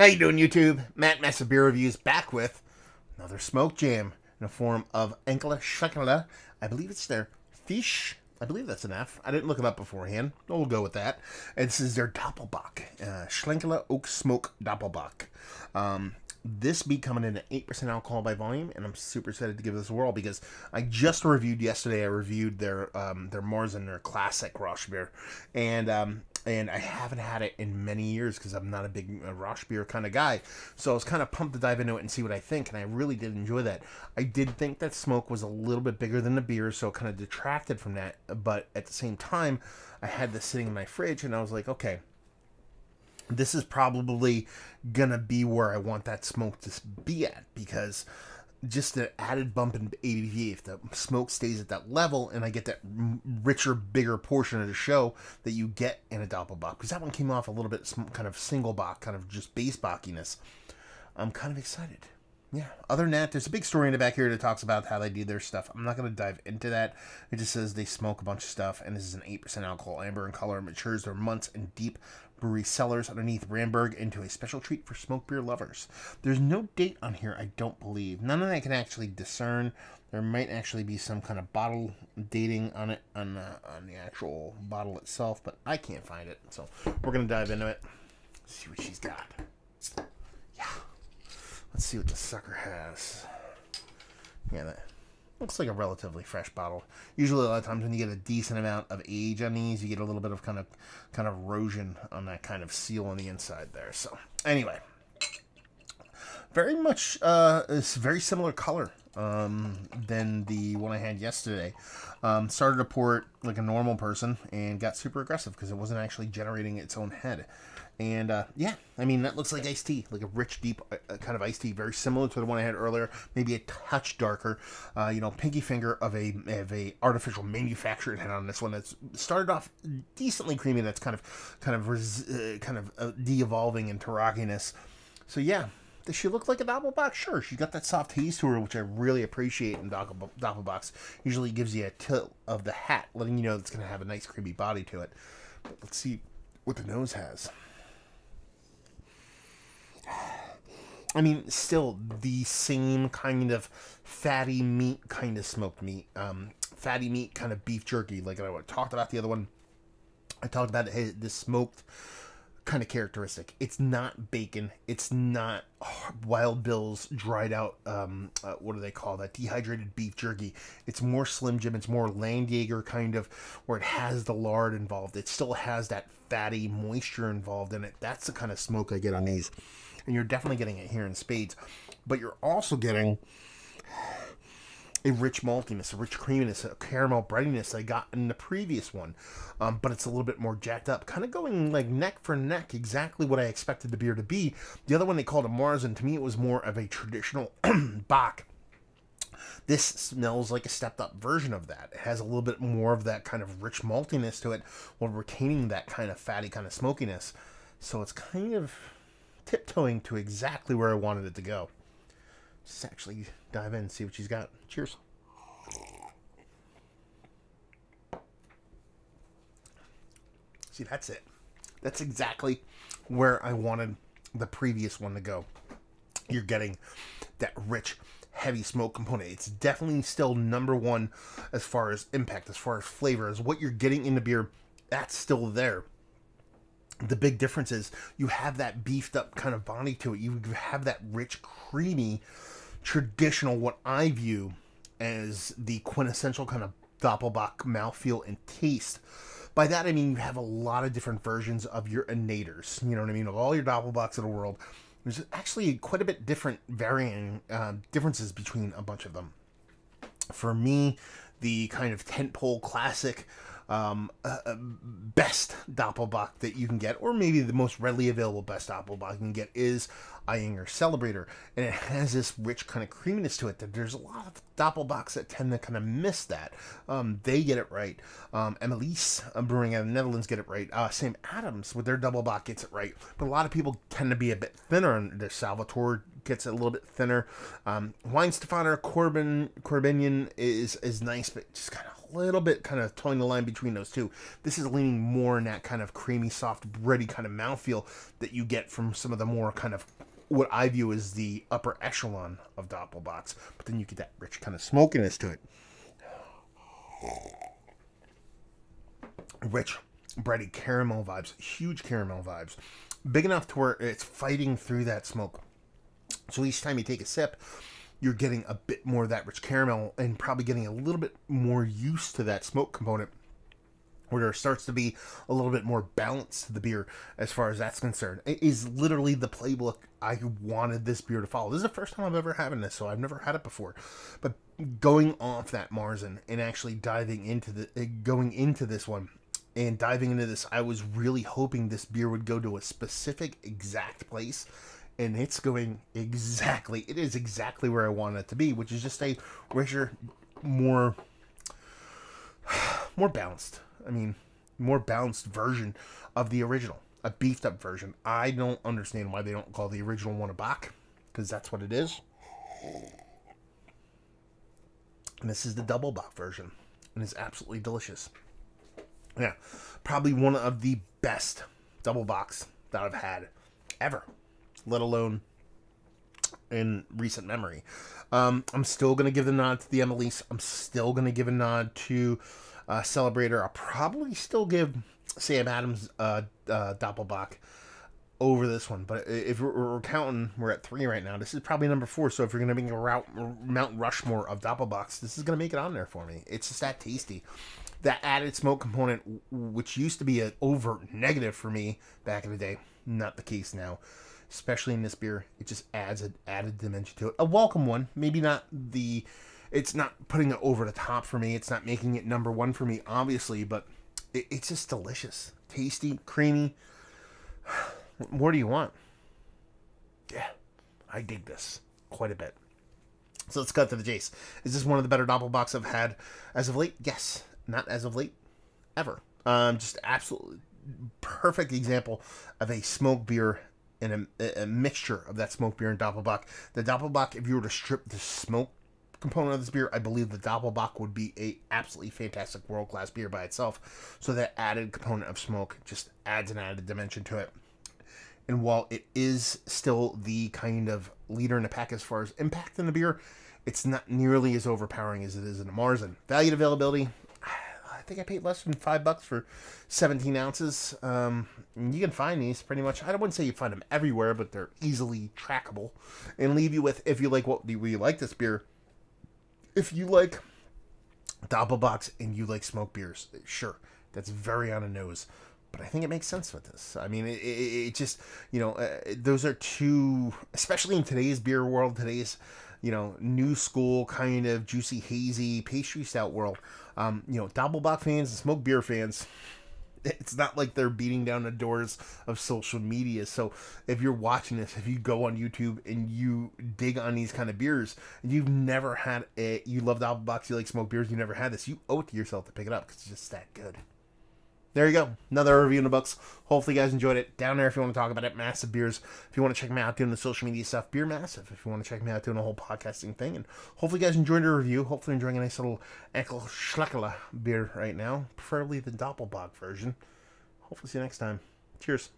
How you doing, YouTube? Matt Massive Beer Reviews back with another smoke jam in the form of Schlenkerla. I believe it's their fish. I believe that's an F. I didn't look it up beforehand. We'll go with that. And this is their Doppelbock. Schlenkerla Oak Smoke Doppelbock. This be coming in at 8% alcohol by volume, and I'm super excited to give this a whirl because I just reviewed yesterday. I reviewed their Marzen, their classic Rosh beer, and I haven't had it in many years because I'm not a big Rosh beer kind of guy. So I was kind of pumped to dive into it and see what I think, and I really did enjoy that. I did think that smoke was a little bit bigger than the beer, so it kind of detracted from that. But at the same time, I had this sitting in my fridge, and I was like, okay, this is probably gonna be where I want that smoke to be at, because just the added bump in ABV, if the smoke stays at that level and I get that richer, bigger portion of the show that you get in a Doppelbock, because that one came off a little bit kind of single bock, kind of just base bockiness. I'm kind of excited. Yeah, other than that, there's a big story in the back here that talks about how they do their stuff. I'm not going to dive into that. It just says they smoke a bunch of stuff, and this is an 8% alcohol, amber in color, matures their months in deep brewery cellars underneath Ramberg into a special treat for smoke beer lovers. There's no date on here, I don't believe. None of that I can actually discern. There might actually be some kind of bottle dating on it, on the actual bottle itself, but I can't find it. So we're going to dive into it. See what she's got. Yeah. Let's see what the sucker has. Yeah, that looks like a relatively fresh bottle. Usually a lot of times when you get a decent amount of age on these, you get a little bit of kind of erosion on that kind of seal on the inside there. So anyway, very much it's very similar color than the one I had yesterday. Started to pour it like a normal person and got super aggressive because it wasn't actually generating its own head. And, yeah, I mean, that looks like iced tea, like a rich, deep kind of iced tea, very similar to the one I had earlier, maybe a touch darker, you know, pinky finger of a artificial manufactured head on this one that's started off decently creamy, that's kind of de-evolving into rockiness. So, yeah, does she look like a Doppelbock? Sure, she's got that soft haze to her, which I really appreciate in Doppelbocks. Usually gives you a tilt of the hat, letting you know it's going to have a nice creamy body to it. But let's see what the nose has. I mean, still the same kind of fatty meat, kind of smoked meat. Fatty meat, kind of beef jerky, like I talked about the other one. I talked about this smoked kind of characteristic. It's not bacon. It's not Wild Bill's dried out, what do they call that? Dehydrated beef jerky. It's more Slim Jim. It's more Landjaeger kind of, where it has the lard involved. It still has that fatty moisture involved in it. That's the kind of smoke I get on these. And you're definitely getting it here in spades. But you're also getting a rich maltiness, a rich creaminess, a caramel breadiness I got in the previous one. But it's a little bit more jacked up. Kind of going like neck for neck, exactly what I expected the beer to be. The other one they called a Marzen. To me, it was more of a traditional Bock. This smells like a stepped up version of that. It has a little bit more of that kind of rich maltiness to it while retaining that kind of fatty kind of smokiness. So it's kind of tiptoeing to exactly where I wanted it to go. Just actually dive in and see what she's got. Cheers. See, that's it. That's exactly where I wanted the previous one to go. You're getting that rich, heavy smoke component. It's definitely still number one as far as impact, as far as flavor, as what you're getting in the beer. That's still there. The big difference is you have that beefed up kind of body to it. You have that rich, creamy, traditional, what I view as the quintessential kind of Doppelbock mouthfeel and taste. By that, I mean you have a lot of different versions of your innators. You know what I mean? Of all your Doppelbocks of the world, there's actually quite a bit different varying differences between a bunch of them. For me, the kind of tentpole classic best Doppelbock that you can get, or maybe the most readily available best Doppelbock you can get, is Eiche Celebrator, and it has this rich kind of creaminess to it that there's a lot of Doppelbocks that tend to kind of miss that. They get it right. Emily's Brewing out of the Netherlands get it right. Sam Adams with their Doppelbock gets it right, but a lot of people tend to be a bit thinner, and their Salvatore gets a little bit thinner. Weinstefaner Corbinian is nice, but just kind of little bit kind of towing the line between those two. This is leaning more in that kind of creamy, soft, bready kind of mouthfeel that you get from some of the more kind of what I view as the upper echelon of Doppelbocks. But then you get that rich kind of smokiness to it. Rich, bready caramel vibes, huge caramel vibes. Big enough to where it's fighting through that smoke. So each time you take a sip, you're getting a bit more of that rich caramel and probably getting a little bit more used to that smoke component, where there starts to be a little bit more balance to the beer as far as that's concerned. It is literally the playbook I wanted this beer to follow. This is the first time I've ever had this, so I've never had it before. But going off that Marzen and actually diving into going into this one and diving into this, I was really hoping this beer would go to a specific exact place. And it's going exactly, it is exactly where I want it to be, which is just a richer, more balanced. I mean, more balanced version of the original. A beefed up version. I don't understand why they don't call the original one a Bock, because that's what it is. And this is the Doppelbock version. And it's absolutely delicious. Yeah, probably one of the best Doppelbocks that I've had ever, let alone in recent memory. I'm still going to give the nod to the Emelise. I'm still going to give a nod to Celebrator. I'll probably still give Sam Adams Doppelbock over this one. But if we're counting, we're at 3 right now. This is probably number 4. So if you're going to make a Mount Rushmore of Doppelbocks, this is going to make it on there for me. It's just that tasty. That added smoke component, which used to be an overt negative for me back in the day, not the case now. Especially in this beer, it just adds an added dimension to it. A welcome one. Maybe not the... It's not putting it over the top for me. It's not making it number 1 for me, obviously. But it's just delicious. Tasty, creamy. What more do you want? Yeah, I dig this quite a bit. So let's cut to the chase. Is this one of the better Doppelbocks I've had as of late? Yes. Not as of late. Ever. Just absolutely perfect example of a smoked beer and a mixture of that smoked beer and Doppelbock. The Doppelbock, if you were to strip the smoke component of this beer, I believe the Doppelbock would be a absolutely fantastic world-class beer by itself. So that added component of smoke just adds an added dimension to it. And while it is still the kind of leader in the pack as far as impact in the beer, it's not nearly as overpowering as it is in the Marzen. Value and availability, I think I paid less than $5 for 17 ounces. You can find these pretty much. I wouldn't say you find them everywhere, but they're easily trackable. And leave you with, if you like you like this beer, if you like Doppelbocks and you like smoked beers, sure, that's very on the nose. But I think it makes sense with this. I mean, it just, those are two, especially in today's beer world, today's, new school kind of juicy, hazy pastry stout world. Doppelbock fans and smoked beer fans, it's not like they're beating down the doors of social media. So if you're watching this, if you go on YouTube and you dig on these kind of beers, and you've never had you love Doppelbocks, you like smoked beers, you never had this, you owe it to yourself to pick it up because it's just that good. There you go. Another review in the books. Hopefully you guys enjoyed it. Down there if you want to talk about it. Massive Beers. If you want to check me out doing the social media stuff, Beer Massive. If you want to check me out doing the whole podcasting thing. And hopefully you guys enjoyed the review. Hopefully enjoying a nice little Schlenkerla beer right now. Preferably the Doppelbock version. Hopefully see you next time. Cheers.